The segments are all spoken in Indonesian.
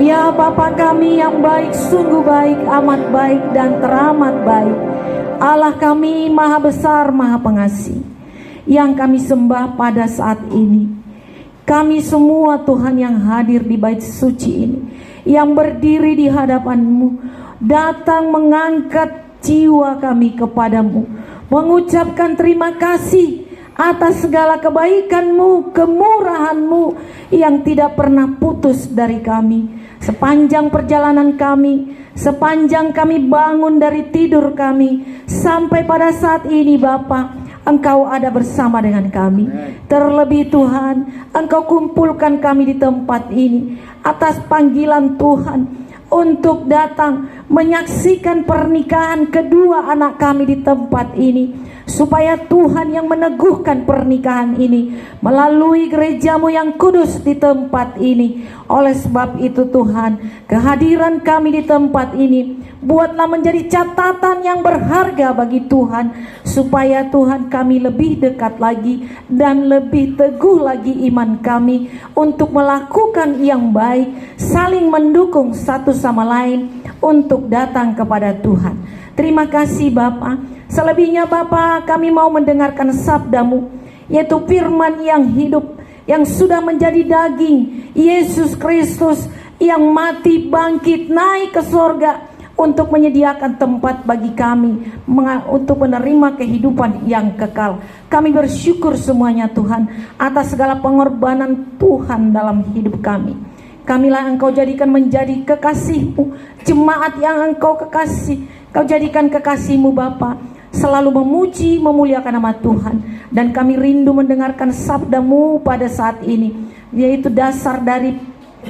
Ya Bapa kami yang baik, sungguh baik, amat baik dan teramat baik. Allah kami maha besar, maha pengasih, yang kami sembah pada saat ini. Kami semua Tuhan yang hadir di bait suci ini, yang berdiri di hadapan-Mu, datang mengangkat jiwa kami kepadamu, mengucapkan terima kasih atas segala kebaikan-Mu, kemurahan-Mu yang tidak pernah putus dari kami. Sepanjang perjalanan kami, sepanjang kami bangun dari tidur kami, sampai pada saat ini Bapa, Engkau ada bersama dengan kami. Terlebih Tuhan, Engkau kumpulkan kami di tempat ini atas panggilan Tuhan untuk datang menyaksikan pernikahan kedua anak kami di tempat ini, supaya Tuhan yang meneguhkan pernikahan ini melalui gereja-Mu yang kudus di tempat ini. Oleh sebab itu Tuhan, kehadiran kami di tempat ini buatlah menjadi catatan yang berharga bagi Tuhan, supaya Tuhan kami lebih dekat lagi dan lebih teguh lagi iman kami untuk melakukan yang baik, saling mendukung satu sama lain untuk datang kepada Tuhan. Terima kasih Bapa. Selebihnya Bapa, kami mau mendengarkan sabda-Mu, yaitu firman yang hidup, yang sudah menjadi daging, Yesus Kristus yang mati, bangkit, naik ke sorga untuk menyediakan tempat bagi kami, untuk menerima kehidupan yang kekal. Kami bersyukur semuanya Tuhan atas segala pengorbanan Tuhan dalam hidup kami. Kamilah Engkau jadikan menjadi kekasih-Mu, jemaat yang Engkau kekasih. Kau jadikan kekasih-Mu Bapa selalu memuji, memuliakan nama Tuhan. Dan kami rindu mendengarkan sabda-Mu pada saat ini, yaitu dasar dari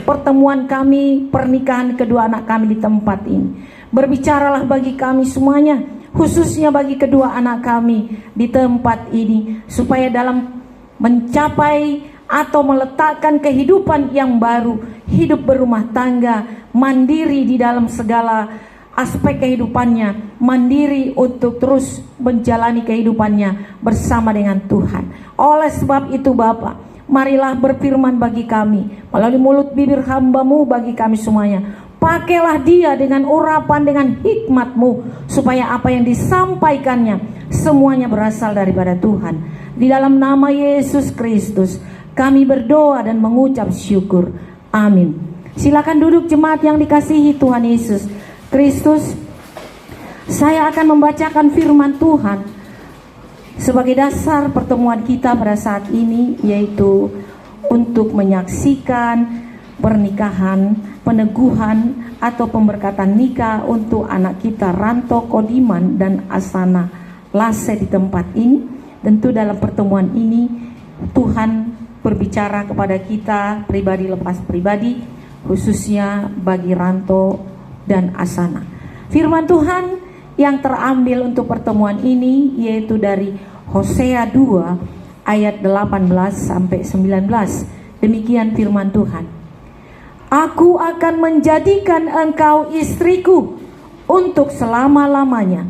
pertemuan kami, pernikahan kedua anak kami di tempat ini. Berbicaralah bagi kami semuanya, khususnya bagi kedua anak kami di tempat ini, supaya dalam mencapai atau meletakkan kehidupan yang baru, hidup berumah tangga, mandiri di dalam segala aspek kehidupannya, mandiri untuk terus menjalani kehidupannya bersama dengan Tuhan. Oleh sebab itu Bapa, marilah berfirman bagi kami melalui mulut bibir hamba-Mu bagi kami semuanya. Pakailah dia dengan urapan, dengan hikmat-Mu, supaya apa yang disampaikannya semuanya berasal daripada Tuhan. Di dalam nama Yesus Kristus kami berdoa dan mengucap syukur. Amin. Silakan duduk jemaat yang dikasihi Tuhan Yesus Kristus. Saya akan membacakan firman Tuhan sebagai dasar pertemuan kita pada saat ini, yaitu untuk menyaksikan pernikahan, peneguhan atau pemberkatan nikah untuk anak kita Ranto Kodiman dan Asana Lase di tempat ini. Tentu dalam pertemuan ini Tuhan berbicara kepada kita pribadi lepas pribadi, khususnya bagi Ranto dan Asana. Firman Tuhan yang terambil untuk pertemuan ini yaitu dari Hosea 2 ayat 18 sampai 19. Demikian firman Tuhan. Aku akan menjadikan engkau istriku untuk selama-lamanya,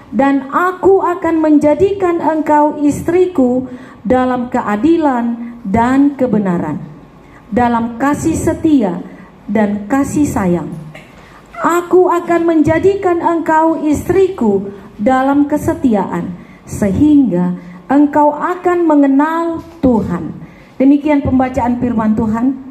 dan aku akan menjadikan engkau istriku dalam keadilan dan kebenaran, dalam kasih setia dan kasih sayang. Aku akan menjadikan engkau istriku dalam kesetiaan, sehingga engkau akan mengenal Tuhan. Demikian pembacaan firman Tuhan.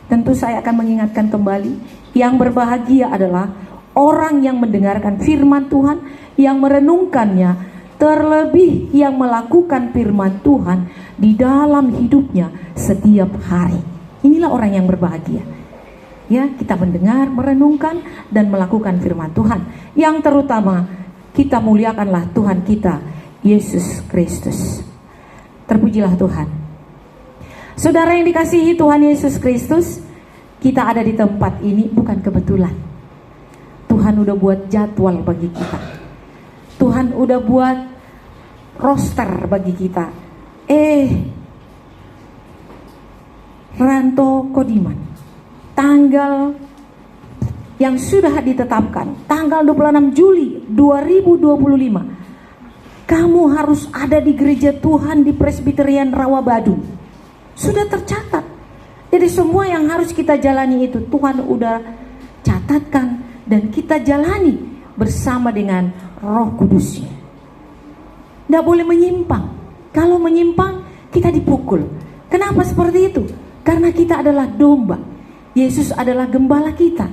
Tentu saya akan mengingatkan kembali, yang berbahagia adalah orang yang mendengarkan firman Tuhan, yang merenungkannya, terlebih yang melakukan firman Tuhan di dalam hidupnya setiap hari. Inilah orang yang berbahagia. Ya, kita mendengar, merenungkan, dan melakukan firman Tuhan. Yang terutama, kita muliakanlah Tuhan kita, Yesus Kristus. Terpujilah Tuhan. Saudara yang dikasihi Tuhan Yesus Kristus, kita ada di tempat ini bukan kebetulan. Tuhan udah buat jadwal bagi kita. Tuhan udah buat roster bagi kita. Ranto Kodiman, tanggal yang sudah ditetapkan, tanggal 26 Juli 2025, kamu harus ada di gereja Tuhan di Presbyterian Rawabadu. Sudah tercatat Jadi semua yang harus kita jalani itu Tuhan udah catatkan dan kita jalani bersama dengan Roh Kudusnya. Tidak boleh menyimpang. Kalau menyimpang kita dipukul. Kenapa seperti itu? Karena kita adalah domba. Yesus adalah gembala kita.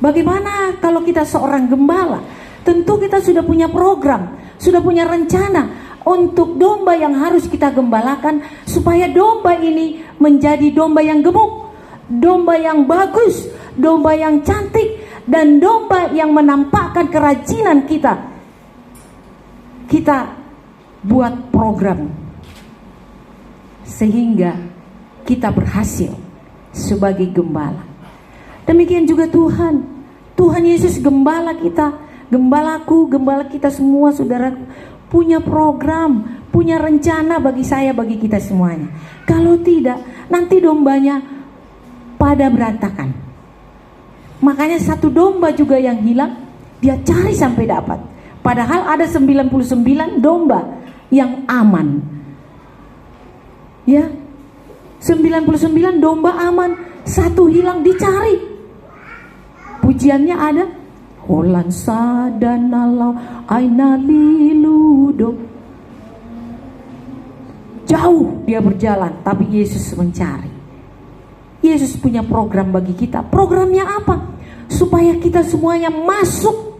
Bagaimana kalau kita seorang gembala? Tentu kita sudah punya program, sudah punya rencana untuk domba yang harus kita gembalakan, supaya domba ini menjadi domba yang gemuk, domba yang bagus, domba yang cantik, dan domba yang menampakkan kerajinan kita. Kita buat program sehingga kita berhasil sebagai gembala. Demikian juga Tuhan. Tuhan Yesus gembala kita, gembalaku, gembala kita semua, saudara, punya program, punya rencana bagi saya, bagi kita semuanya. Kalau tidak, nanti dombanya pada berantakan. Makanya satu domba juga yang hilang, dia cari sampai dapat. Padahal ada 99 domba yang aman. Ya, 99 domba aman, satu hilang dicari. Pujiannya ada, Holan sadanalau aina liludo. Jauh dia berjalan, tapi Yesus mencari. Yesus punya program bagi kita. Programnya apa? Supaya kita semuanya masuk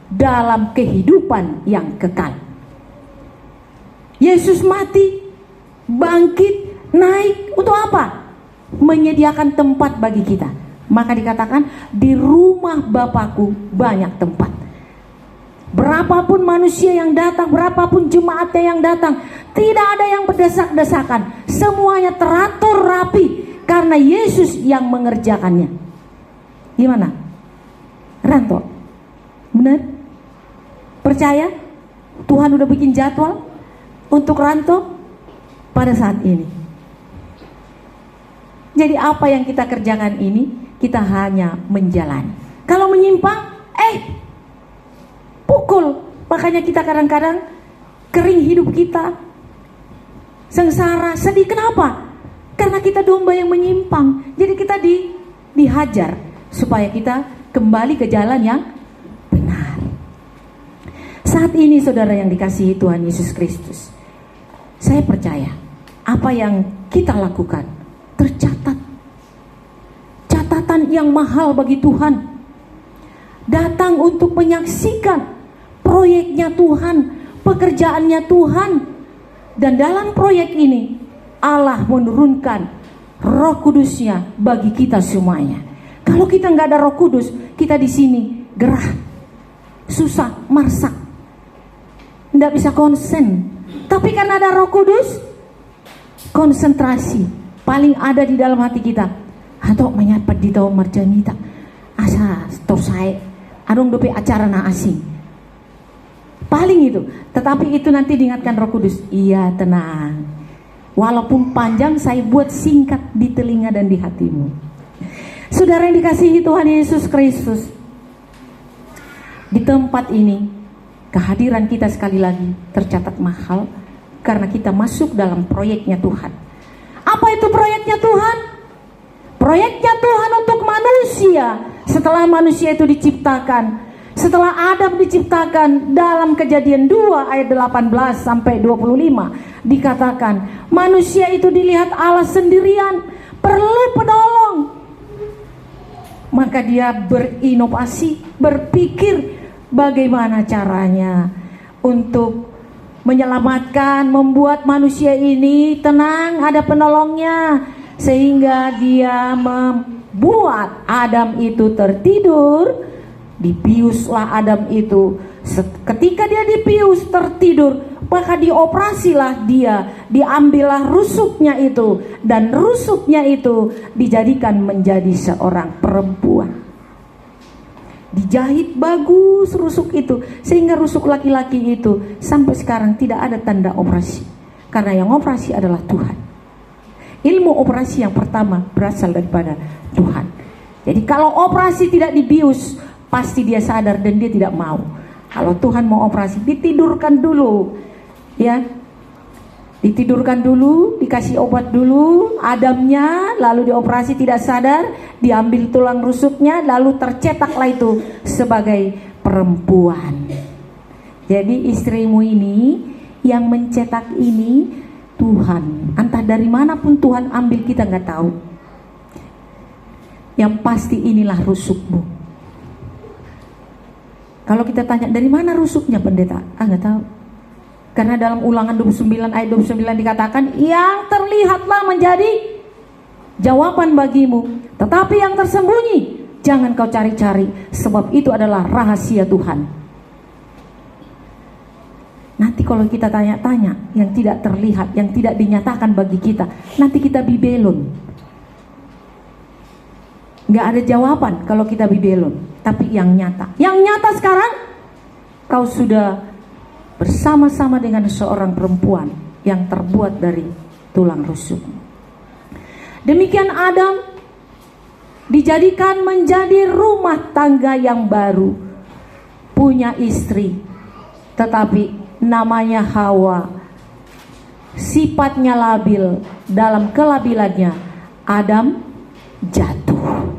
dalam kehidupan yang kekal. Yesus mati, bangkit, naik untuk apa? Menyediakan tempat bagi kita. Maka dikatakan di rumah Bapakku banyak tempat. Berapapun manusia yang datang, berapapun jemaatnya yang datang, tidak ada yang berdesak-desakan. Semuanya teratur rapi karena Yesus yang mengerjakannya. Gimana? Ranto? Benar? Percaya? Tuhan udah bikin jadwal untuk Ranto pada saat ini. Jadi apa yang kita kerjakan ini, kita hanya menjalani. Kalau menyimpang, pukul. Makanya kita kadang-kadang kering hidup kita, sengsara, sedih. Kenapa? Karena kita domba yang menyimpang. Jadi kita dihajar supaya kita kembali ke jalan yang benar. Saat ini saudara yang dikasihi Tuhan Yesus Kristus, saya percaya apa yang kita lakukan tercatat. Catatan yang mahal bagi Tuhan. Datang untuk menyaksikan proyeknya Tuhan, pekerjaannya Tuhan. Dan dalam proyek ini Allah menurunkan Roh Kudusnya bagi kita semuanya. Kalau kita nggak ada Roh Kudus, kita di sini gerah, susah, marsak, nggak bisa konsen. Tapi karena ada Roh Kudus, konsentrasi paling ada di dalam hati kita. Atau menyapat di tahu marjanita asa tosai adong dope acara na asing paling itu. Tetapi itu nanti diingatkan Roh Kudus. Iya, tenang, walaupun panjang saya buat singkat di telinga dan di hatimu. Saudara yang dikasihi Tuhan Yesus Kristus, di tempat ini kehadiran kita sekali lagi tercatat mahal karena kita masuk dalam proyeknya Tuhan. Apa itu proyeknya Tuhan? Proyeknya Tuhan untuk manusia. Setelah manusia itu diciptakan, setelah Adam diciptakan, dalam Kejadian 2 ayat 18 sampai 25 dikatakan manusia itu dilihat Allah sendirian, perlu penolong. Maka dia berinovasi, berpikir bagaimana caranya untuk menyelamatkan, membuat manusia ini tenang, ada penolongnya. Sehingga dia membuat Adam itu tertidur. Dibiuslah Adam itu. Ketika dia dibius tertidur, maka dioperasilah dia, diambillah rusuknya itu, dan rusuknya itu dijadikan menjadi seorang perempuan. Dijahit bagus rusuk itu, sehingga rusuk laki-laki itu sampai sekarang tidak ada tanda operasi, karena yang operasi adalah Tuhan. Ilmu operasi yang pertama berasal daripada Tuhan. Jadi kalau operasi tidak dibius, pasti dia sadar dan dia tidak mau. Kalau Tuhan mau operasi, ditidurkan dulu, ya. Ditidurkan dulu, dikasih obat dulu, Adamnya, lalu dioperasi tidak sadar, diambil tulang rusuknya, lalu tercetaklah itu sebagai perempuan. Jadi istrimu ini yang mencetak ini Tuhan. Entah dari manapun Tuhan ambil, kita nggak tahu. Yang pasti inilah rusukmu. Kalau kita tanya dari mana rusuknya pendeta, nggak tahu. Karena dalam Ulangan 29 ayat 29 dikatakan, yang terlihatlah menjadi jawaban bagimu, tetapi yang tersembunyi jangan kau cari-cari, sebab itu adalah rahasia Tuhan. Nanti kalau kita tanya-tanya yang tidak terlihat, yang tidak dinyatakan bagi kita, nanti kita bibelon. Nggak ada jawaban kalau kita bibelon. Tapi yang nyata, yang nyata sekarang, kau sudah bersama-sama dengan seorang perempuan yang terbuat dari tulang rusuk. Demikian Adam dijadikan menjadi rumah tangga yang baru, punya istri, tetapi namanya Hawa. Sifatnya labil, dalam kelabilannya Adam jatuh.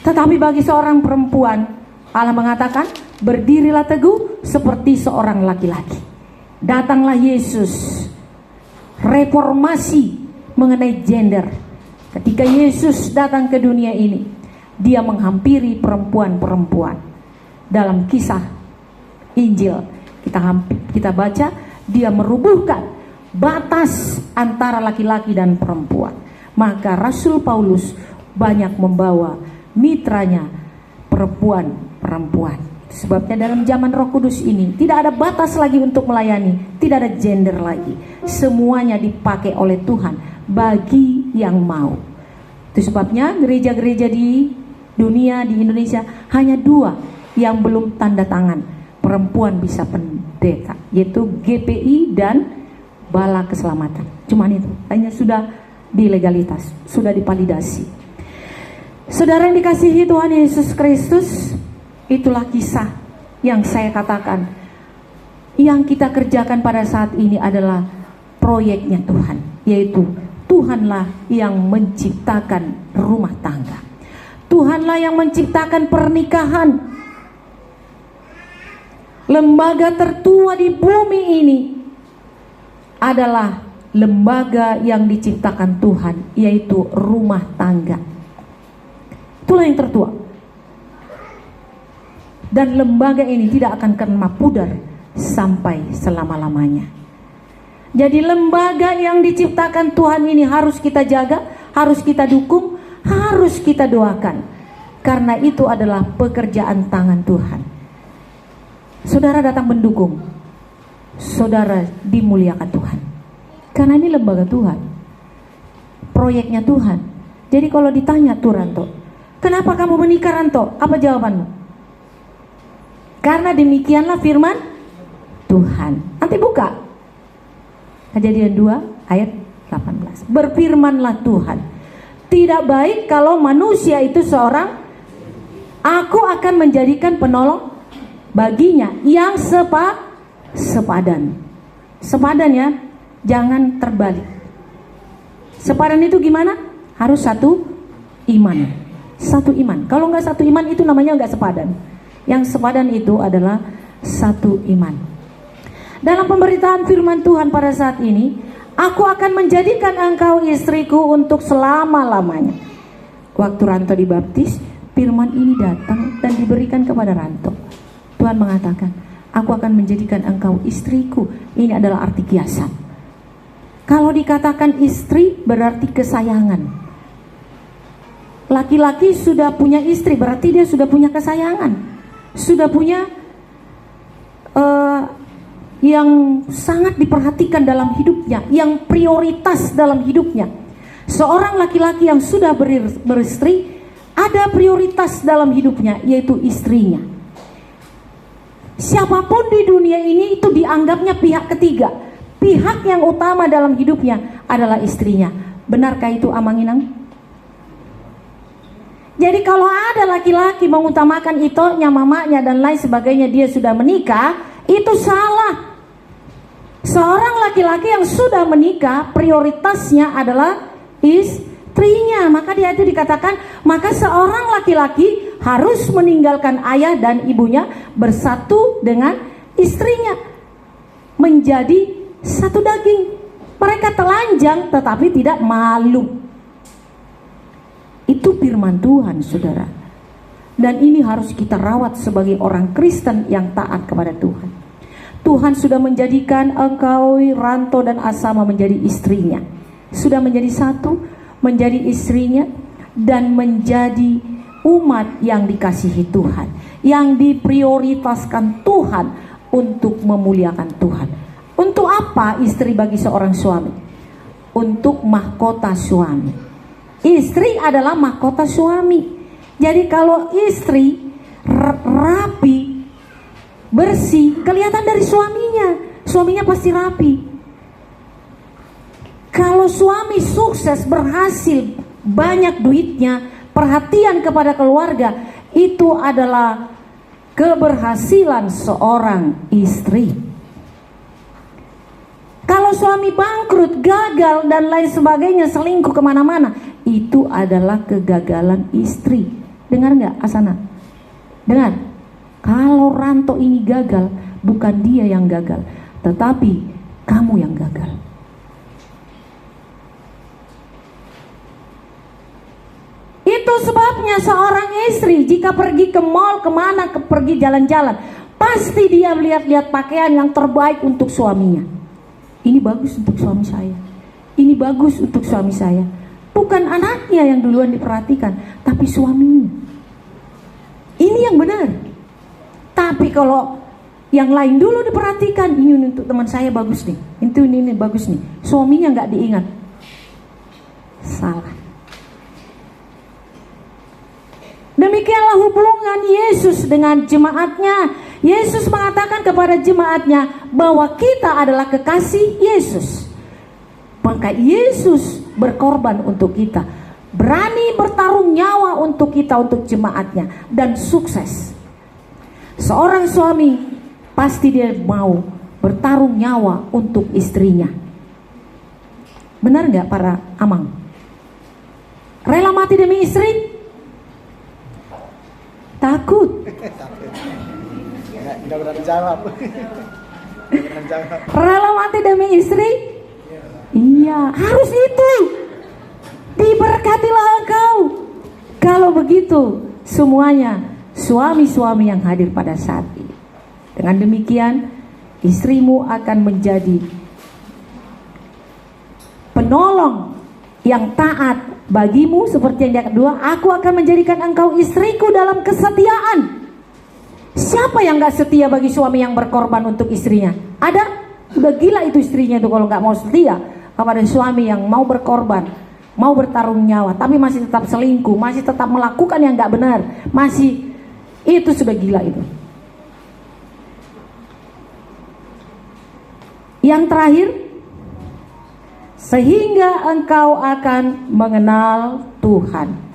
Tetapi bagi seorang perempuan, Allah mengatakan, berdirilah teguh seperti seorang laki-laki. Datanglah Yesus, reformasi mengenai gender. Ketika Yesus datang ke dunia ini, dia menghampiri perempuan-perempuan. Dalam kisah Injil kita baca, dia merubuhkan batas antara laki-laki dan perempuan. Maka Rasul Paulus banyak membawa mitranya perempuan. Sebabnya dalam zaman Roh Kudus ini tidak ada batas lagi untuk melayani, tidak ada gender lagi. Semuanya dipakai oleh Tuhan bagi yang mau. Itu sebabnya gereja-gereja di dunia, di Indonesia hanya 2 yang belum tanda tangan perempuan bisa pendeta, yaitu GPI dan Bala Keselamatan. Cuman itu, hanya sudah dilegalitas, sudah divalidasi. Saudara yang dikasihi Tuhan Yesus Kristus, itulah kisah yang saya katakan. Yang kita kerjakan pada saat ini adalah proyeknya Tuhan, yaitu Tuhanlah yang menciptakan rumah tangga. Tuhanlah yang menciptakan pernikahan. Lembaga tertua di bumi ini adalah lembaga yang diciptakan Tuhan, yaitu rumah tangga. Itulah yang tertua. Dan lembaga ini tidak akan kena pudar sampai selama-lamanya. Jadi lembaga yang diciptakan Tuhan ini harus kita jaga, harus kita dukung, harus kita doakan. Karena itu adalah pekerjaan tangan Tuhan. Saudara datang mendukung, saudara dimuliakan Tuhan. Karena ini lembaga Tuhan, proyeknya Tuhan. Jadi kalau ditanya tuh Ranto, kenapa kamu menikah Ranto? Apa jawabanmu? Karena demikianlah firman Tuhan. Nanti buka Kejadian 2 ayat 18. Berfirmanlah Tuhan, tidak baik kalau manusia itu seorang, aku akan menjadikan penolong baginya yang sepadan. Sepadan ya, jangan terbalik. Sepadan itu gimana? Harus satu iman. Satu iman. Kalau nggak satu iman itu namanya nggak sepadan. Yang sepadan itu adalah satu iman. Dalam pemberitaan firman Tuhan pada saat ini, aku akan menjadikan engkau istriku untuk selama-lamanya. Waktu Ranto dibaptis, firman ini datang dan diberikan kepada Ranto. Tuhan mengatakan, aku akan menjadikan engkau istriku. Ini adalah arti kiasan. Kalau dikatakan istri berarti kesayangan. Laki-laki sudah punya istri, berarti dia sudah punya kesayangan, sudah punya yang sangat diperhatikan dalam hidupnya, yang prioritas dalam hidupnya. Seorang laki-laki yang sudah beristri, ada prioritas dalam hidupnya, yaitu istrinya. Siapapun di dunia ini itu dianggapnya pihak ketiga. Pihak yang utama dalam hidupnya adalah istrinya. Benarkah itu Amanginang? Jadi kalau ada laki-laki mengutamakan itonya, mamanya dan lain sebagainya, dia sudah menikah, Itu salah. Seorang laki-laki yang sudah menikah, prioritasnya adalah istrinya. Maka di ayat itu dikatakan, maka seorang laki-laki harus meninggalkan ayah dan ibunya, bersatu dengan istrinya, menjadi satu daging. Mereka telanjang tetapi tidak malu. Itu firman Tuhan, saudara. Dan ini harus kita rawat sebagai orang Kristen yang taat kepada Tuhan. Tuhan sudah menjadikan engkau, Ranto dan Asama, menjadi istrinya. Sudah menjadi satu, menjadi istrinya, dan menjadi umat yang dikasihi Tuhan, yang diprioritaskan Tuhan untuk memuliakan Tuhan. Untuk apa istri bagi seorang suami? Untuk mahkota suami. Istri adalah mahkota suami. Jadi kalau istri rapi, bersih, kelihatan dari suaminya. Suaminya pasti rapi. Kalau suami sukses, berhasil, banyak duitnya, perhatian kepada keluarga, itu adalah keberhasilan seorang istri. Kalau suami bangkrut, gagal, dan lain sebagainya, selingkuh kemana-mana, itu adalah kegagalan istri. Dengar nggak, Asana? Dengar. Kalau Ranto ini gagal, bukan dia yang gagal, tetapi kamu yang gagal. Itu sebabnya seorang istri jika pergi ke mall, kemana, pergi jalan-jalan, pasti dia lihat-lihat pakaian yang terbaik untuk suaminya. Ini bagus untuk suami saya, ini bagus untuk suami saya. Bukan anaknya yang duluan diperhatikan, tapi suaminya. Ini yang benar. Tapi kalau yang lain dulu diperhatikan, ini untuk teman saya bagus nih, itu ini bagus nih, suaminya nggak diingat. Salah. Demikianlah hubungan Yesus dengan jemaatnya. Yesus mengatakan kepada jemaatnya bahwa kita adalah kekasih Yesus. Maka Yesus berkorban untuk kita, berani bertaruh nyawa untuk kita, untuk jemaatnya, dan sukses. Seorang suami pasti dia mau bertaruh nyawa untuk istrinya. Benar nggak para amang? Rela mati demi istri? Takut. Nggak berani jawab. Rela mati demi istri? Iya, harus itu. Diberkatilah engkau. Kalau begitu, semuanya suami-suami yang hadir pada saat ini. Dengan demikian, istrimu akan menjadi penolong yang taat bagimu, seperti yang kedua, aku akan menjadikan engkau istriku dalam kesetiaan. Siapa yang gak setia bagi suami yang berkorban untuk istrinya? Ada? Udah gila itu istrinya itu kalau gak mau setia kepada suami yang mau berkorban, mau bertaruh nyawa, tapi masih tetap selingkuh, masih tetap melakukan yang gak benar, masih, itu sudah gila itu. Yang terakhir, sehingga engkau akan mengenal Tuhan.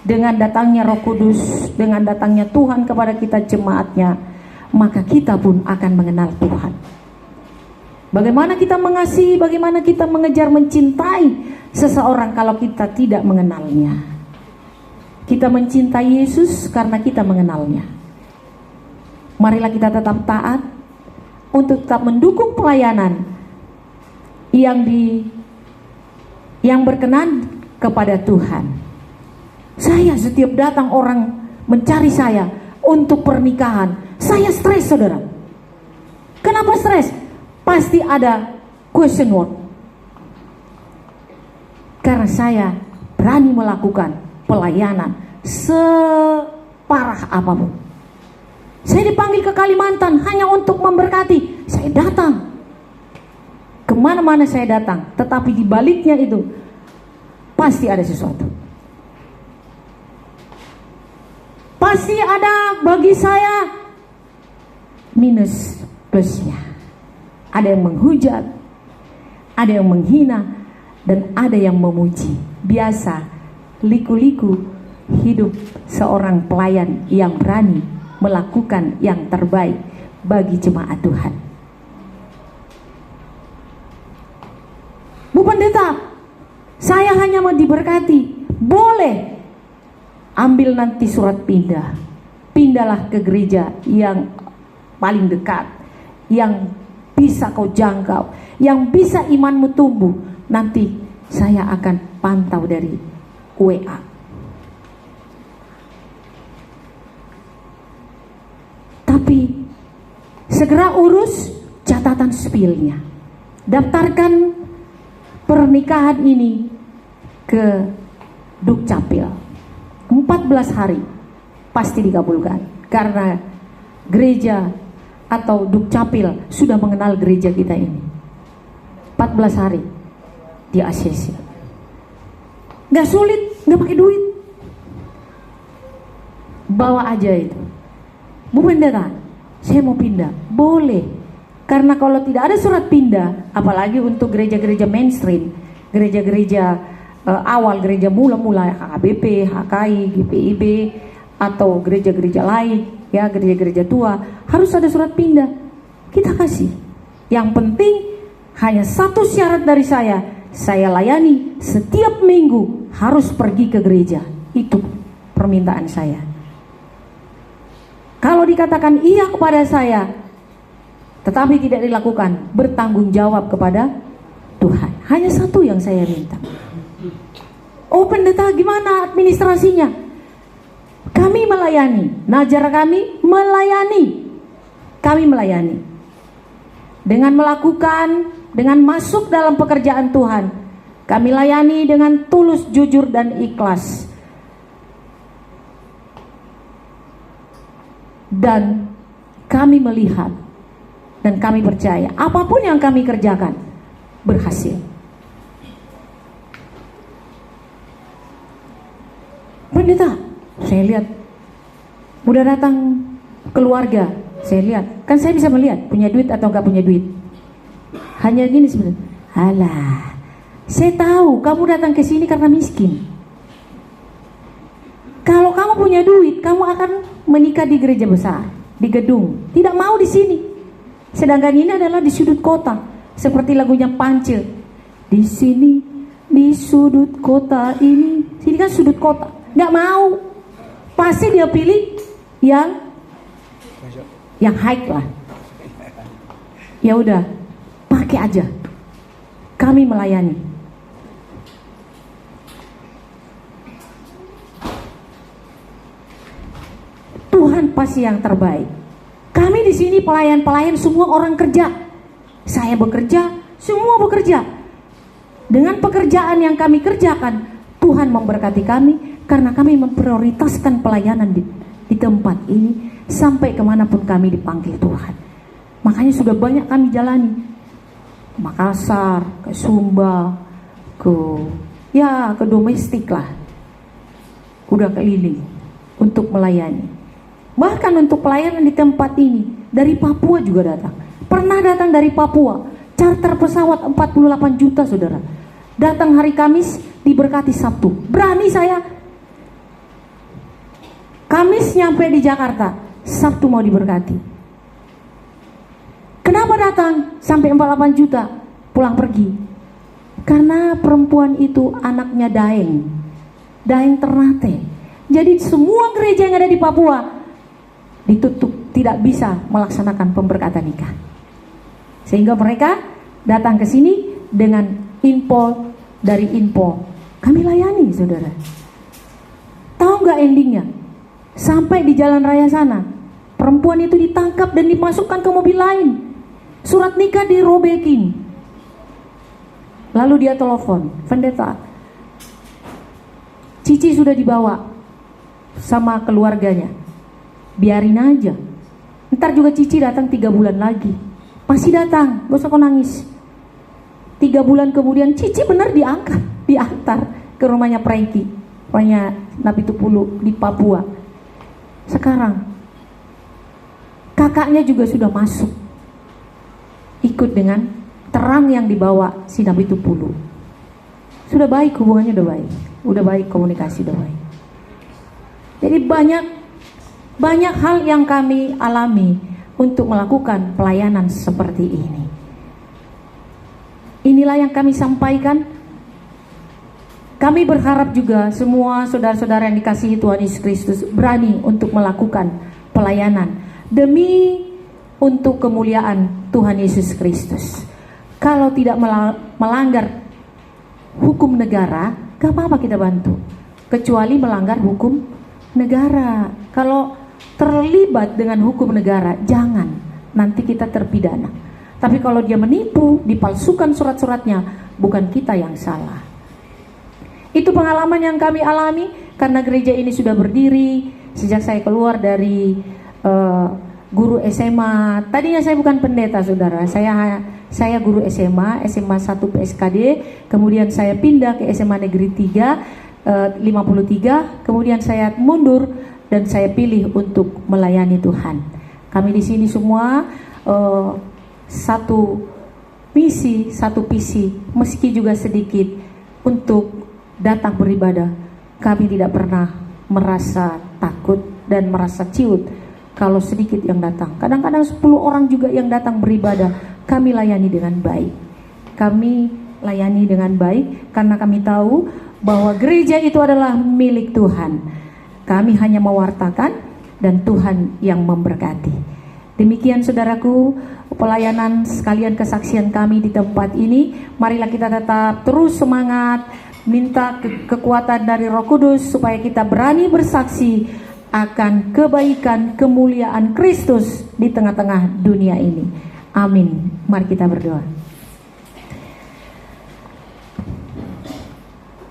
Dengan datangnya Roh Kudus, dengan datangnya Tuhan kepada kita jemaatnya, maka kita pun akan mengenal Tuhan. Bagaimana kita mengasihi, bagaimana kita mengejar, mencintai seseorang kalau kita tidak mengenalnya. Kita mencintai Yesus karena kita mengenalnya. Marilah kita tetap taat untuk tetap mendukung pelayanan yang berkenan kepada Tuhan. Saya setiap datang orang mencari saya untuk pernikahan, saya stres, saudara. Kenapa stres? Pasti ada question word. Karena saya berani melakukan pelayanan separah apapun. Saya dipanggil ke Kalimantan hanya untuk memberkati. Saya datang. Kemana-mana saya datang. Tetapi di baliknya itu pasti ada sesuatu. Pasti ada bagi saya minus plusnya. Ada yang menghujat, ada yang menghina, dan ada yang memuji. Biasa, liku-liku hidup seorang pelayan yang berani melakukan yang terbaik bagi jemaat Tuhan. Bu Pendeta, saya hanya mau diberkati. Boleh, ambil nanti surat pindah. Pindahlah ke gereja yang paling dekat, yang bisa kau jangkau, yang bisa imanmu tumbuh. Nanti saya akan pantau dari WA. Tapi segera urus catatan spillnya. Daftarkan pernikahan ini ke Dukcapil. 14 hari pasti dikabulkan, karena gereja atau Dukcapil sudah mengenal gereja kita ini. 14 hari di ACC. Gak sulit, gak pakai duit. Bawa aja itu. Bu Pendeta, saya mau pindah. Boleh. Karena kalau tidak ada surat pindah, apalagi untuk gereja-gereja mainstream, gereja-gereja awal, gereja mula-mula, HKBP, HKI, GPIB, atau gereja-gereja lain, ya gereja-gereja tua, harus ada surat pindah. Kita kasih. Yang penting hanya satu syarat dari saya layani setiap minggu harus pergi ke gereja. Itu permintaan saya. Kalau dikatakan iya kepada saya, tetapi tidak dilakukan, bertanggung jawab kepada Tuhan. Hanya satu yang saya minta. Oh pendeta, gimana administrasinya? Kami melayani, najar kami melayani. Kami melayani. Dengan melakukan, dengan masuk dalam pekerjaan Tuhan. Kami layani dengan tulus, jujur, dan ikhlas. Dan kami melihat dan kami percaya apapun yang kami kerjakan berhasil. Pendeta, saya lihat udah datang keluarga, saya lihat, kan saya bisa melihat punya duit atau nggak punya duit. Hanya gini sebenarnya, alah, saya tahu kamu datang ke sini karena miskin. Kalau kamu punya duit, kamu akan menikah di gereja besar, di gedung. Tidak mau di sini. Sedangkan ini adalah di sudut kota, seperti lagunya Pance. Di sini, di sudut kota ini. Sini kan sudut kota. Nggak mau. Pasti dia pilih yang high lah. Ya udah, pakai aja. Kami melayani. Tuhan pasti yang terbaik. Kami di sini pelayan-pelayan semua orang kerja. Saya bekerja, semua bekerja. Dengan pekerjaan yang kami kerjakan, Tuhan memberkati kami karena kami memprioritaskan pelayanan di tempat ini sampai kemanapun kami dipanggil Tuhan. Makanya sudah banyak kami jalani. Makassar, ke Sumba, ke domestik lah. Udah keliling untuk melayani. Bahkan untuk pelayanan di tempat ini, dari Papua juga datang. Pernah datang dari Papua, charter pesawat 48 juta saudara. Datang hari Kamis, diberkati Sabtu. Berani saya. Kamis nyampe di Jakarta, Sabtu mau diberkati. Kenapa datang sampai 48 juta, pulang pergi? Karena perempuan itu anaknya Daeng Ternate. Jadi semua gereja yang ada di Papua ditutup, tidak bisa melaksanakan pemberkatan nikah. Sehingga mereka datang ke sini dengan info dari info. Kami layani saudara. Tahu nggak endingnya? Sampai di jalan raya sana, perempuan itu ditangkap dan dimasukkan ke mobil lain. Surat nikah dirobekin. Lalu dia telepon, pendeta, Cici sudah dibawa sama keluarganya. Biarin aja. Ntar juga Cici datang 3 bulan lagi. Pasti datang, gak usah kau nangis. 3 bulan kemudian Cici benar diantar ke rumahnya Prengki, rumahnya Nabi Tupulu di Papua. Sekarang kakaknya juga sudah masuk, ikut dengan terang yang dibawa si Nabi Tupulu. Sudah baik hubungannya, udah baik komunikasi, udah baik. Jadi banyak hal yang kami alami, untuk melakukan pelayanan seperti ini. Inilah yang kami sampaikan. Kami berharap juga semua saudara-saudara yang dikasihi Tuhan Yesus Kristus berani untuk melakukan pelayanan demi untuk kemuliaan Tuhan Yesus Kristus. Kalau tidak melanggar hukum negara, gak apa-apa kita bantu. Kecuali melanggar hukum negara. Kalau terlibat dengan hukum negara, jangan. Nanti kita terpidana. Tapi kalau dia menipu, dipalsukan surat-suratnya, bukan kita yang salah. Itu pengalaman yang kami alami karena gereja ini sudah berdiri sejak saya keluar dari guru SMA. Tadinya saya bukan pendeta, saudara. Saya guru SMA 1 PSKD. Kemudian saya pindah ke SMA Negeri 3 53. Kemudian saya mundur dan saya pilih untuk melayani Tuhan. Kami di sini semua satu misi, satu visi, meski juga sedikit, untuk datang beribadah. Kami tidak pernah merasa takut dan merasa ciut kalau sedikit yang datang. Kadang-kadang 10 orang juga yang datang beribadah, kami layani dengan baik. Kami layani dengan baik karena kami tahu bahwa gereja itu adalah milik Tuhan. Kami hanya mewartakan dan Tuhan yang memberkati. Demikian saudaraku, pelayanan sekalian kesaksian kami di tempat ini. Marilah kita tetap terus semangat, minta kekuatan dari Roh Kudus supaya kita berani bersaksi akan kebaikan kemuliaan Kristus di tengah-tengah dunia ini. Amin. Mari kita berdoa.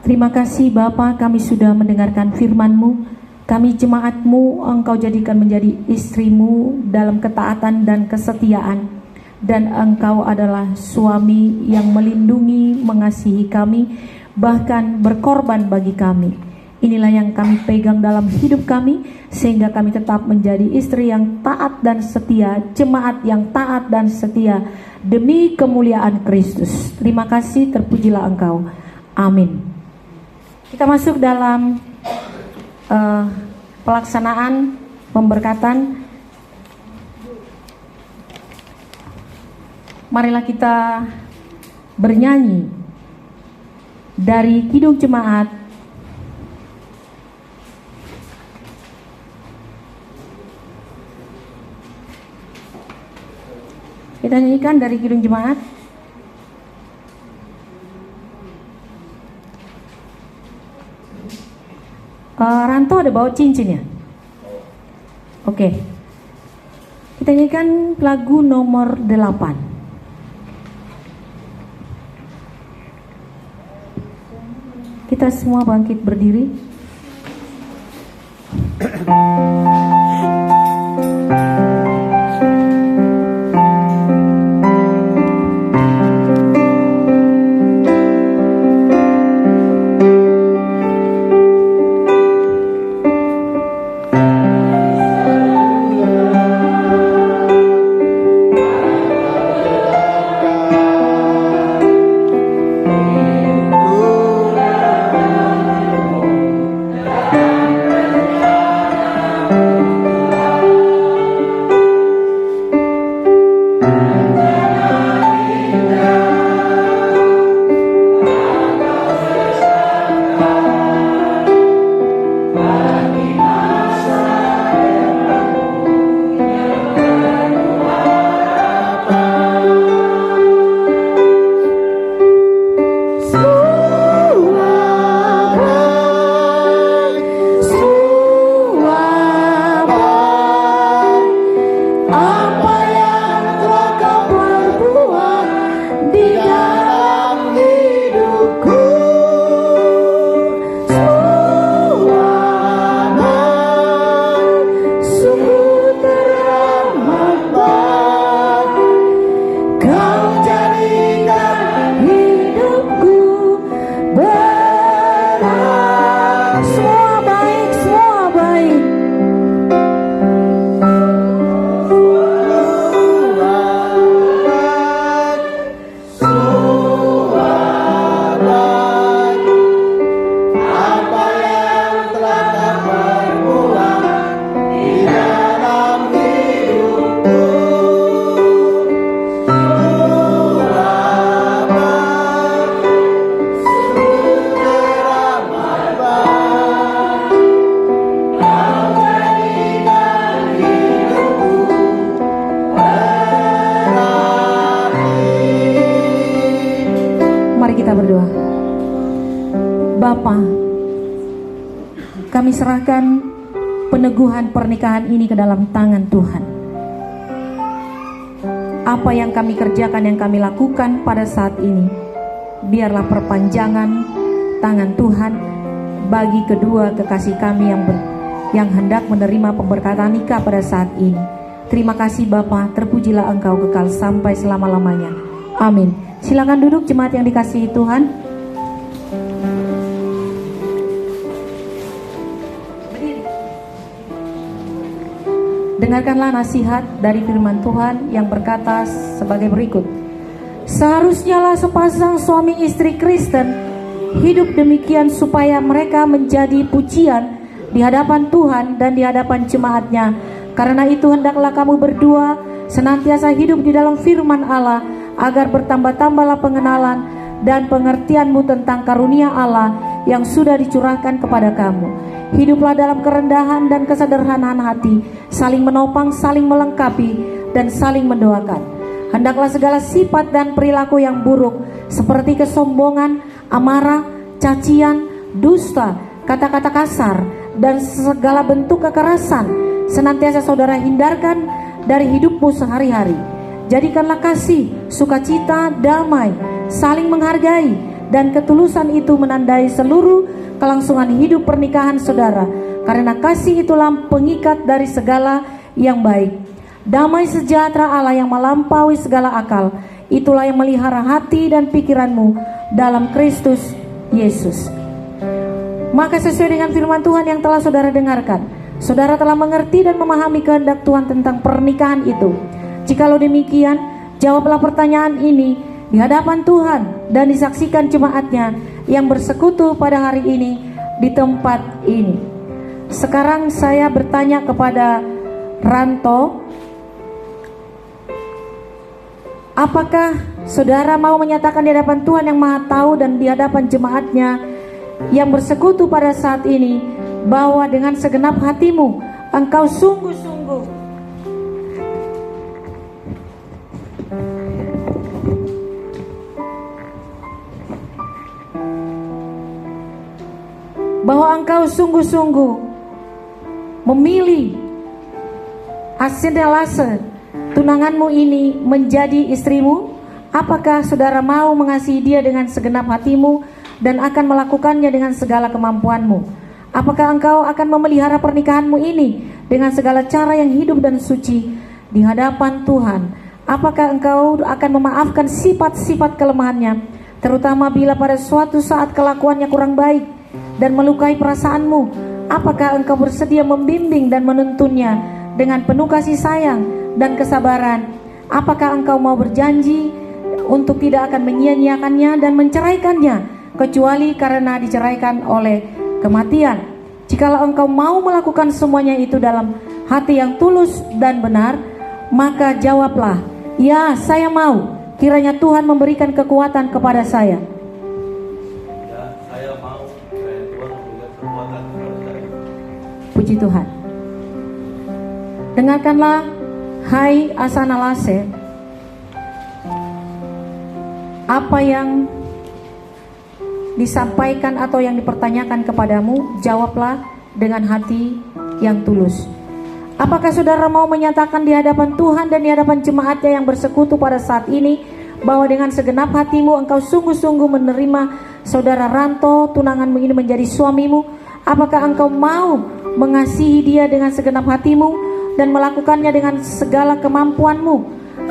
Terima kasih Bapa, kami sudah mendengarkan firman-Mu. Kami jemaat-Mu, Engkau jadikan menjadi istri-Mu dalam ketaatan dan kesetiaan. Dan Engkau adalah suami yang melindungi, mengasihi kami, bahkan berkorban bagi kami. Inilah yang kami pegang dalam hidup kami, sehingga kami tetap menjadi istri yang taat dan setia, jemaat yang taat dan setia, demi kemuliaan Kristus. Terima kasih, terpujilah Engkau. Amin. Kita masuk dalam pelaksanaan pemberkatan. Marilah kita bernyanyi dari Kidung Jemaat kita nyanyikan dari Kidung Jemaat. Ranto ada bawa cincin ya? Oke. Kita nyanyikan lagu nomor 8. Kita semua bangkit berdiri. Bapa, kami serahkan peneguhan pernikahan ini ke dalam tangan Tuhan. Apa yang kami kerjakan, yang kami lakukan pada saat ini, biarlah perpanjangan tangan Tuhan bagi kedua kekasih kami yang hendak menerima pemberkatan nikah pada saat ini. Terima kasih Bapa, terpujilah Engkau kekal sampai selama-lamanya. Amin. Silakan duduk jemaat yang dikasihi Tuhan. Dengarkanlah nasihat dari firman Tuhan yang berkata sebagai berikut. Seharusnyalah sepasang suami istri Kristen hidup demikian supaya mereka menjadi pujian di hadapan Tuhan dan di hadapan jemaatnya. Karena itu hendaklah kamu berdua senantiasa hidup di dalam firman Allah, agar bertambah-tambahlah pengenalan dan pengertianmu tentang karunia Allah yang sudah dicurahkan kepada kamu. Hiduplah dalam kerendahan dan kesederhanaan hati, saling menopang, saling melengkapi, dan saling mendoakan. Hendaklah segala sifat dan perilaku yang buruk seperti kesombongan, amarah, cacian, dusta, kata-kata kasar, dan segala bentuk kekerasan senantiasa saudara hindarkan dari hidupmu sehari-hari. Jadikanlah kasih, sukacita, damai, saling menghargai, dan ketulusan itu menandai seluruh kelangsungan hidup pernikahan saudara, karena kasih itulah pengikat dari segala yang baik. Damai sejahtera Allah yang melampaui segala akal, itulah yang melihara hati dan pikiranmu dalam Kristus Yesus. Maka sesuai dengan firman Tuhan yang telah saudara dengarkan, saudara telah mengerti dan memahami kehendak Tuhan tentang pernikahan itu. Jikalau demikian, jawablah pertanyaan ini di hadapan Tuhan dan disaksikan jemaatnya yang bersekutu pada hari ini di tempat ini. Sekarang saya bertanya kepada Ranto, apakah saudara mau menyatakan di hadapan Tuhan yang Maha Tahu dan di hadapan jemaatnya yang bersekutu pada saat ini bahwa dengan segenap hatimu engkau sungguh-sungguh memilih Asendelase tunanganmu ini menjadi istrimu? Apakah saudara mau mengasihi dia dengan segenap hatimu dan akan melakukannya dengan segala kemampuanmu? Apakah engkau akan memelihara pernikahanmu ini dengan segala cara yang hidup dan suci di hadapan Tuhan? Apakah engkau akan memaafkan sifat-sifat kelemahannya, terutama bila pada suatu saat kelakuannya kurang baik dan melukai perasaanmu? Apakah engkau bersedia membimbing dan menuntunnya dengan penuh kasih sayang dan kesabaran? Apakah engkau mau berjanji untuk tidak akan menyia-nyiakannya dan menceraikannya kecuali karena diceraikan oleh kematian? Jikalau engkau mau melakukan semuanya itu dalam hati yang tulus dan benar, maka jawablah, ya saya mau, kiranya Tuhan memberikan kekuatan kepada saya. Puji Tuhan. Dengarkanlah, hai Asendelase, apa yang disampaikan atau yang dipertanyakan kepadamu, jawablah dengan hati yang tulus. Apakah saudara mau menyatakan di hadapan Tuhan dan di hadapan jemaatnya yang bersekutu pada saat ini bahwa dengan segenap hatimu engkau sungguh-sungguh menerima saudara Ranto tunanganmu ini menjadi suamimu? Apakah engkau mau mengasihi dia dengan segenap hatimu dan melakukannya dengan segala kemampuanmu?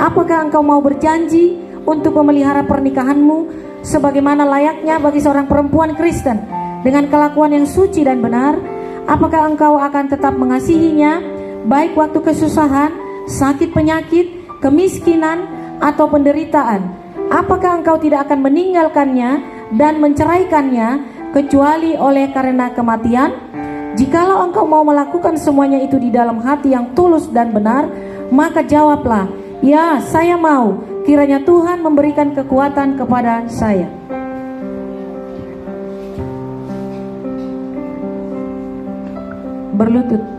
Apakah engkau mau berjanji untuk memelihara pernikahanmu sebagaimana layaknya bagi seorang perempuan Kristen dengan kelakuan yang suci dan benar? Apakah engkau akan tetap mengasihinya baik waktu kesusahan, sakit penyakit, kemiskinan, atau penderitaan? Apakah engkau tidak akan meninggalkannya dan menceraikannya kecuali oleh karena kematian? Jikalau engkau mau melakukan semuanya itu di dalam hati yang tulus dan benar, maka jawablah, ya saya mau, kiranya Tuhan memberikan kekuatan kepada saya. Berlutut.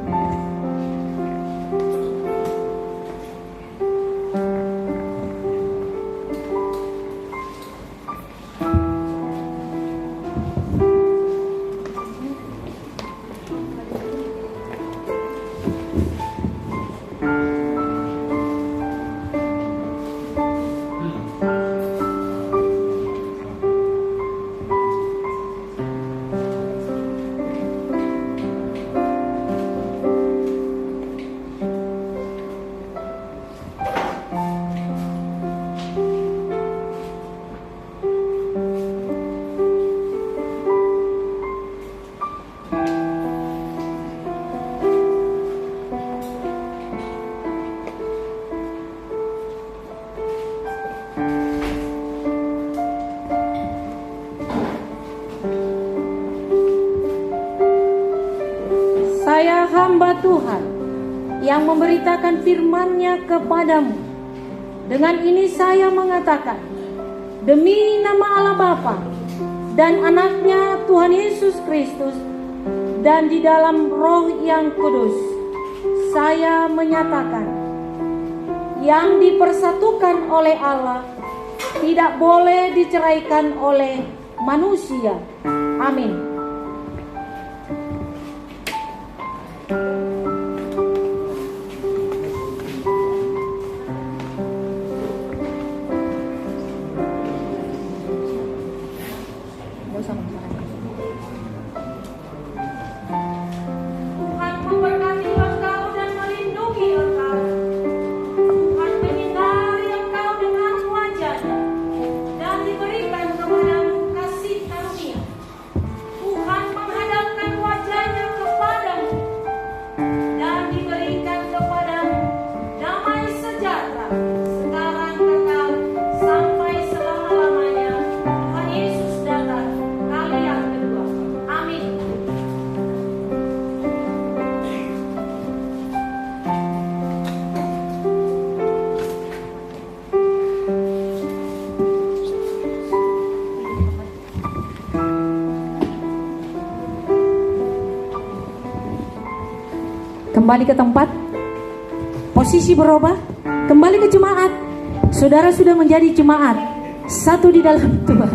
Saya hamba Tuhan yang memberitakan firman-Nya kepadamu. Dengan ini saya mengatakan, demi nama Allah Bapa dan Anaknya Tuhan Yesus Kristus, dan di dalam Roh yang Kudus, saya menyatakan, yang dipersatukan oleh Allah tidak boleh diceraikan oleh manusia. Amin. Tuhan memberkati engkau dan melindungi engkau. Tuhan menyinari engkau dengan wajah-Nya dan diberikan kepadamu kasih karunia. Tuhan menghadapkan wajah-Nya kepadamu dan diberikan kepadamu damai sejahtera sekarang kekal sampai selama-lamanya. Tuhan Yesus datang kali yang kedua. Amin. Kembali ke tempat, posisi berubah, kembali ke jemaat. Saudara sudah menjadi jemaat, satu di dalam Tuhan.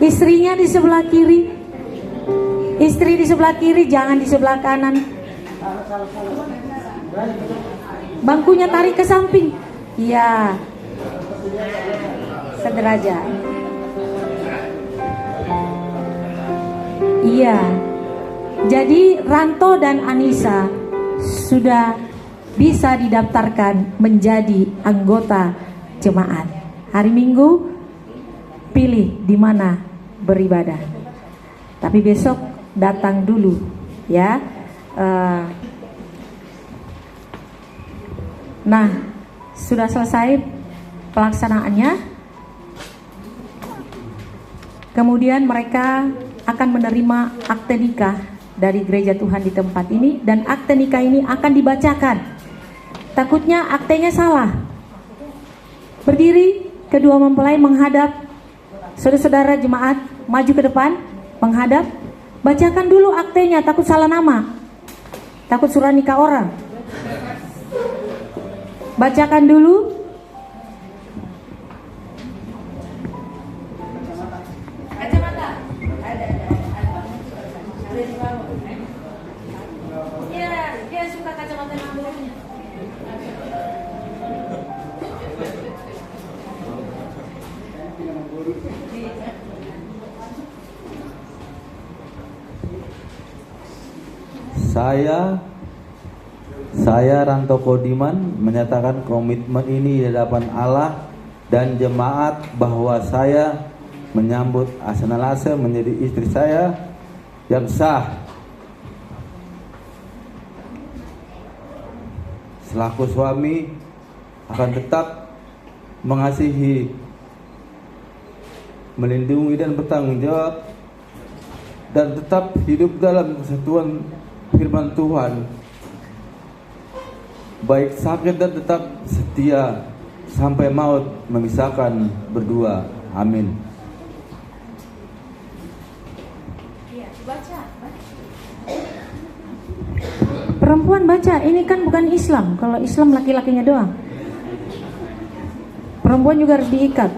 Istrinya di sebelah kiri, istri di sebelah kiri, jangan di sebelah kanan. Bangkunya tarik ke samping. Iya, sederajat. Iya. Jadi Ranto dan Anissa sudah bisa didaftarkan menjadi anggota jemaat. Hari Minggu pilih di mana beribadah. Tapi besok datang dulu ya. Nah, sudah selesai pelaksanaannya. Kemudian mereka akan menerima akte nikah dari gereja Tuhan di tempat ini, dan akte nikah ini akan dibacakan. Takutnya aktenya salah. Berdiri, kedua mempelai menghadap saudara-saudara jemaat, maju ke depan, menghadap, bacakan dulu aktenya, takut salah nama, takut surat nikah orang. Bacakan dulu. Dia suka kacamata namanya. Saya Ranto Kodiman menyatakan komitmen ini di hadapan Allah dan jemaat bahwa saya menyambut Asana Lase menjadi istri saya yang sah. Selaku suami akan tetap mengasihi, melindungi dan bertanggung jawab, dan tetap hidup dalam kesatuan firman Tuhan, baik sakit dan tetap setia sampai maut memisahkan berdua. Amin. Perempuan baca, ini kan bukan Islam. Kalau Islam laki-lakinya doang. Perempuan juga harus diikat.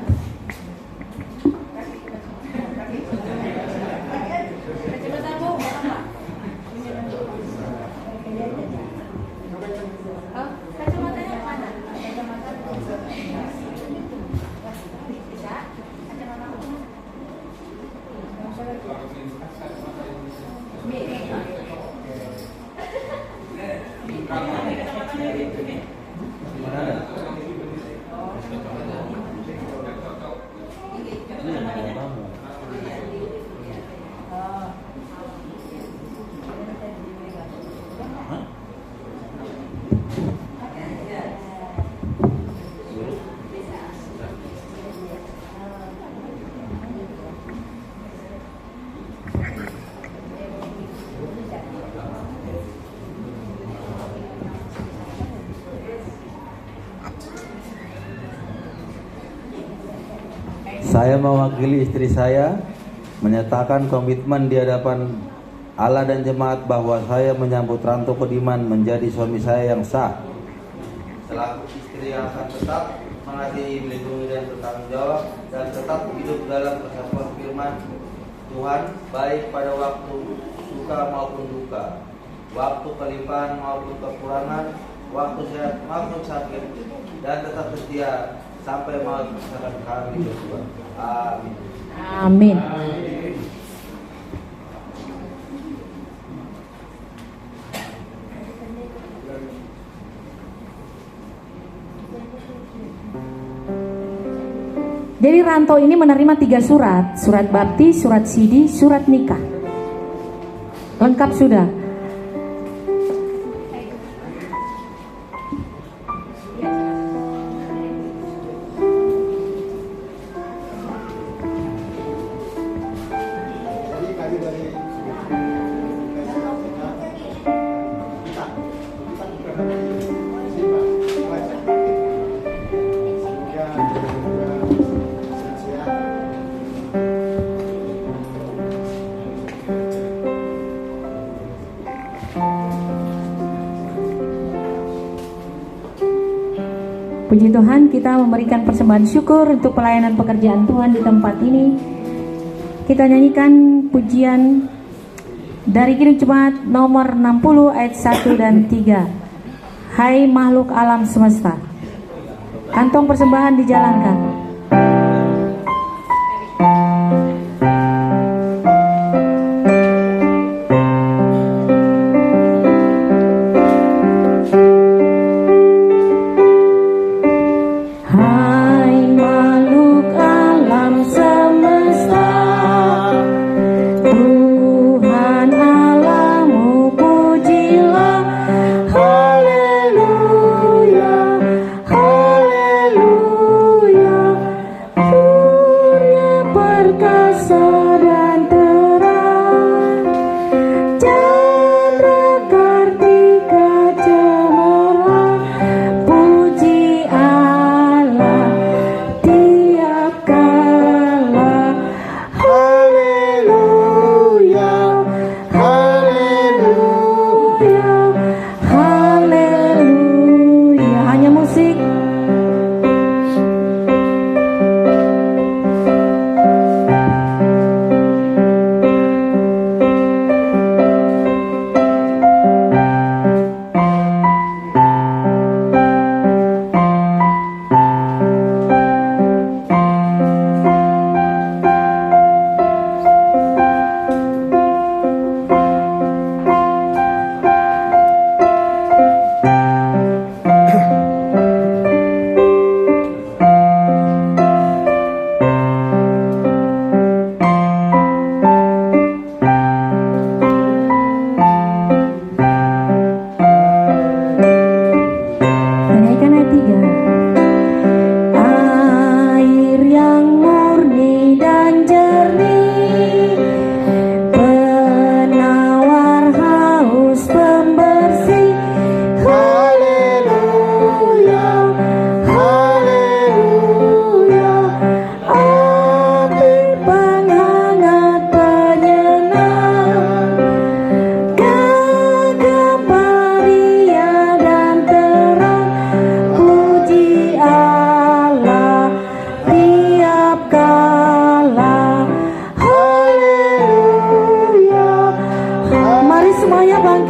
Saya mewakili istri saya menyatakan komitmen di hadapan Allah dan jemaat bahwa saya menyambut Ranto Kodiman menjadi suami saya yang sah. Selaku istri yang akan tetap mengasihi, melindungi dan bertanggung jawab dan tetap hidup dalam kesatuan firman Tuhan, baik pada waktu suka maupun duka, waktu kelimpahan maupun kekurangan, waktu sehat maupun sakit, dan tetap setia sampai maut bersama kami berdua. Amin. Amin. Jadi Ranto ini menerima 3 surat, surat baptis, surat sidi, surat nikah. Lengkap sudah. Puji Tuhan, kita memberikan persembahan syukur untuk pelayanan pekerjaan Tuhan di tempat ini. Kita nyanyikan pujian dari Kidung Jemaat nomor 60 ayat 1 dan 3. Hai makhluk alam semesta. Kantong persembahan dijalankan.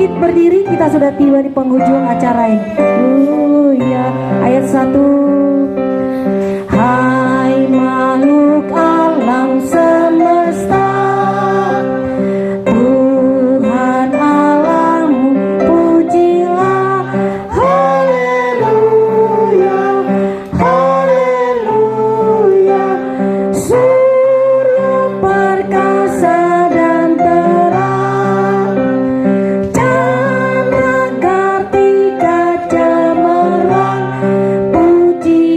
Berdiri, kita sudah tiba di penghujung acara ini. Ayat 1. Hai makhluk alam semesta, Tuhan Allahmu pujilah. Haleluya, haleluya. Surya perkasa dan terang, Kartika cemerlang, puji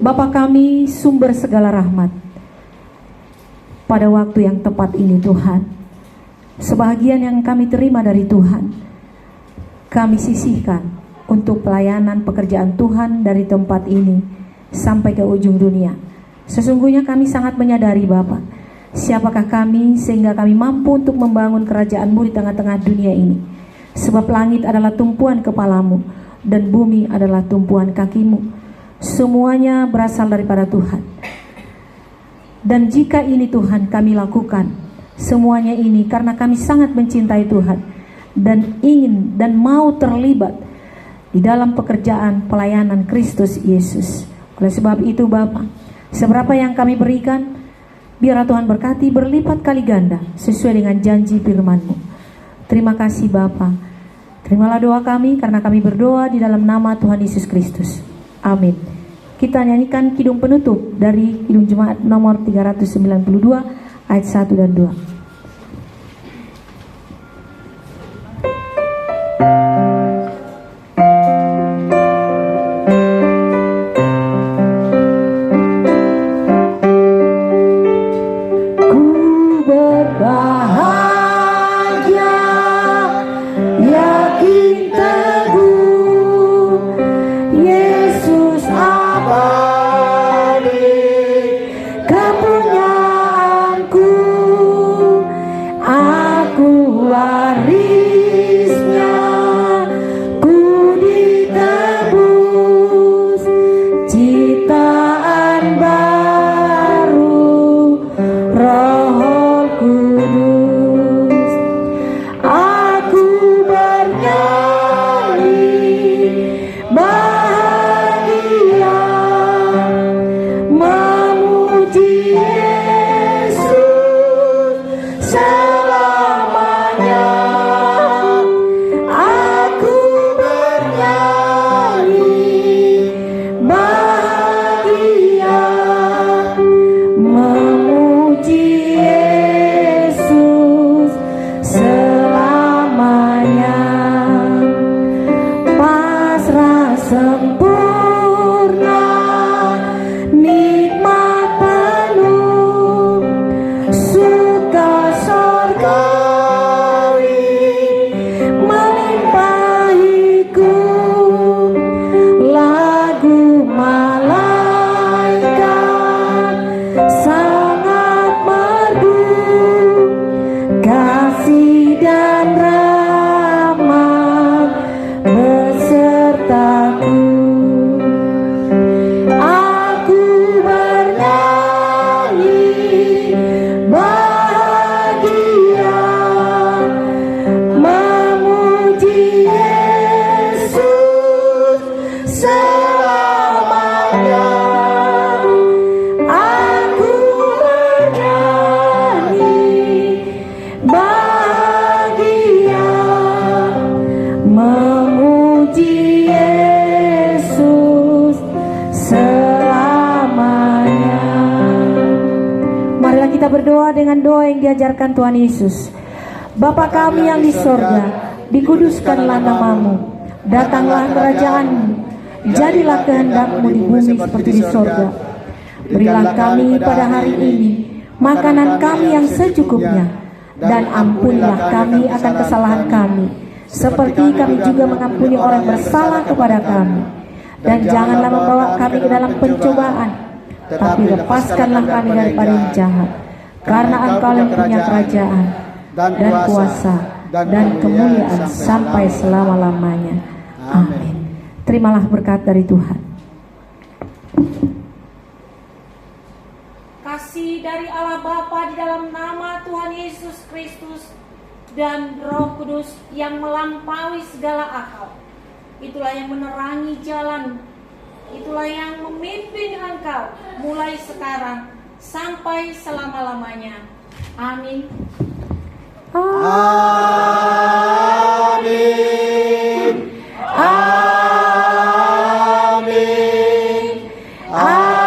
Bapa kami, sumber segala rahmat, pada waktu yang tepat ini Tuhan, sebahagian yang kami terima dari Tuhan, kami sisihkan untuk pelayanan pekerjaan Tuhan dari tempat ini sampai ke ujung dunia. Sesungguhnya kami sangat menyadari Bapa, siapakah kami sehingga kami mampu untuk membangun kerajaan-Mu di tengah-tengah dunia ini. Sebab langit adalah tumpuan kepala-Mu dan bumi adalah tumpuan kaki-Mu. Semuanya berasal daripada Tuhan. Dan jika ini Tuhan kami lakukan, semuanya ini karena kami sangat mencintai Tuhan dan ingin dan mau terlibat di dalam pekerjaan pelayanan Kristus Yesus. Oleh sebab itu Bapa, seberapa yang kami berikan, biarlah Tuhan berkati berlipat kali ganda sesuai dengan janji firman-Mu. Terima kasih Bapa. Terimalah doa kami karena kami berdoa di dalam nama Tuhan Yesus Kristus. Amin. Kita nyanyikan kidung penutup dari Kidung Jemaat nomor 392 ayat 1 dan 2. Berdoa dengan doa yang diajarkan Tuhan Yesus. Bapa kami yang di sorga, dikuduskanlah nama-Mu, datanglah kerajaan-Mu, jadilah kehendak-Mu di bumi seperti di sorga. Berilah kami pada hari ini makanan kami yang secukupnya, dan ampunilah kami akan kesalahan kami, seperti kami juga mengampuni orang bersalah kepada kami. Dan janganlah membawa kami ke dalam pencobaan, tapi lepaskanlah kami daripada yang jahat. Karena Engkau yang punya kerajaan dan kuasa dan kemuliaan sampai selama-lamanya. Amin. Terimalah berkat dari Tuhan. Kasih dari Allah Bapa di dalam nama Tuhan Yesus Kristus dan Roh Kudus yang melampaui segala akal, itulah yang menerangi jalan, itulah yang memimpin engkau mulai sekarang sampai selama-lamanya. Amin. Amin. Amin. Amin.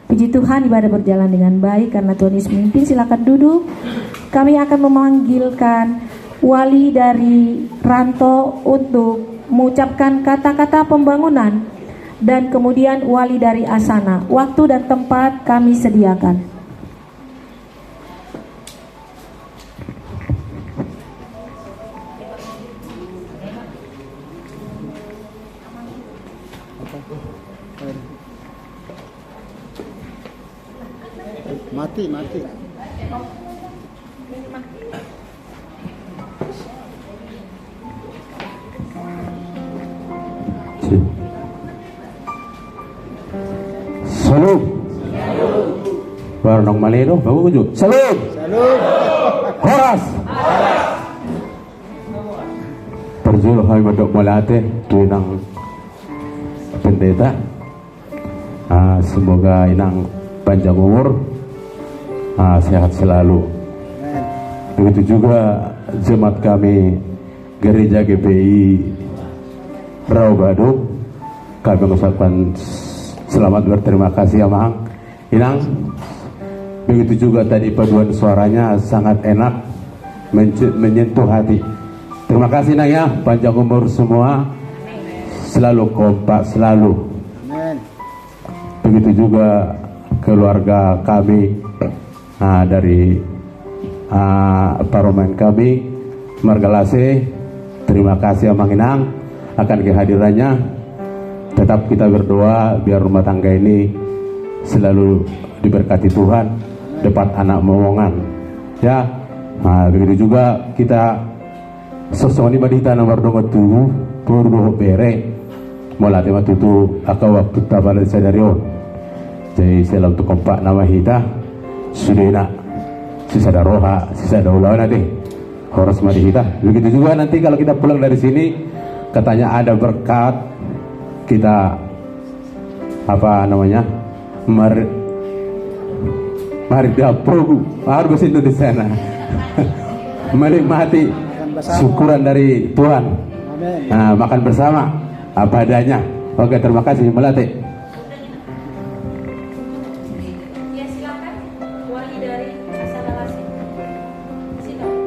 Puji Tuhan, ibadah berjalan dengan baik karena Tuhan Yesus memimpin. Silakan duduk. Kami akan memanggilkan wali dari Ranto untuk mengucapkan kata-kata pembangunan, dan kemudian wali dari Asana. Waktu dan tempat kami sediakan. Mati. Salam. Barang Malino, bagus juga. Salam. Horas. Terjul hai madok malate tuinang pendeta. Semoga inang panjang umur, sehat selalu. Begitu juga jemaat kami Gereja GPI Rau Badung, kami mengucapkan selamat berterima kasih ya Mang Inang. Begitu juga tadi paduan suaranya sangat enak, menyentuh hati. Terima kasih Nang ya, panjang umur semua, selalu kompak selalu. Begitu juga keluarga kami dari paromen kami Margalase, terima kasih Mang Inang akan kehadirannya. Tetap kita berdoa biar rumah tangga ini selalu diberkati Tuhan, dapat anak momongan ya. Begitu juga kita sosoni badita nomor dongo tubuh purdo bere molate matutu aka waktu tabal sadarion. Jadi selam tu kompak nama hita sudena sisa daroha sisa daulawan nanti horas madi hita. Begitu juga nanti kalau kita pulang dari sini katanya ada berkat, kita mari dapur harus Indonesia menikmati syukuran dari Tuhan. Makan bersama apa adanya. Oke, terima kasih Melati. Ya, silakan wali dari Asana Lasih. Silakan.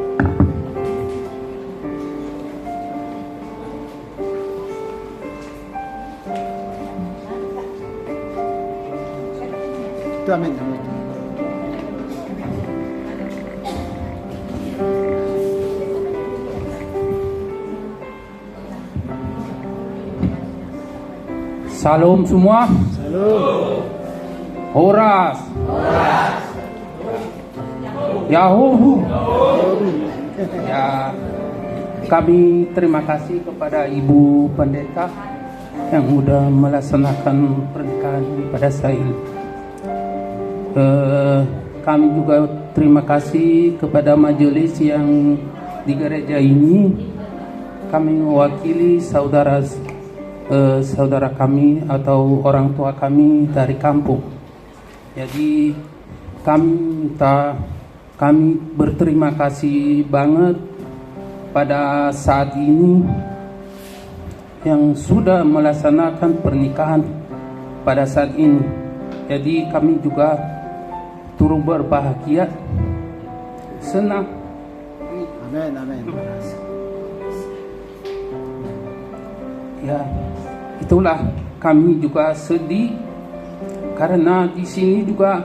Amin. Salam semua. Horas. Yahoo. Ya, kami terima kasih kepada Ibu Pendeta yang sudah melaksanakan pernikahan pada saya. Kami juga terima kasih kepada majelis yang di gereja ini. Kami mewakili saudara kami atau orang tua kami dari kampung. Jadi kami berterima kasih banget pada saat ini yang sudah melaksanakan pernikahan pada saat ini. Jadi kami juga turut berbahagia, senang. Amin. Ya, itulah kami juga sedih karena di sini juga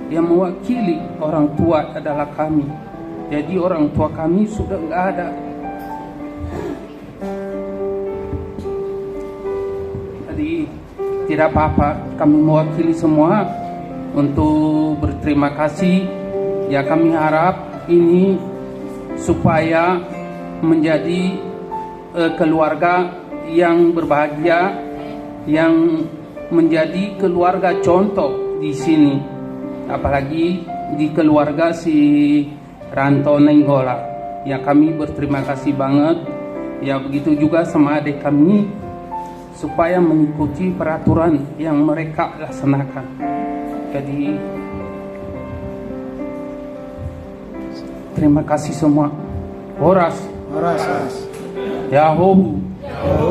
yang mewakili orang tua adalah kami. Jadi orang tua kami sudah nggak ada. Jadi tidak apa-apa, kami mewakili semua untuk berterima kasih. Ya, kami harap ini supaya menjadi keluarga yang berbahagia, yang menjadi keluarga contoh di sini, apalagi di keluarga si Ranto Nenggola. Ya, kami berterima kasih banget. Ya, begitu juga sama adik kami supaya mengikuti peraturan yang mereka laksanakan. Jadi terima kasih semua. Horas. Yahoo.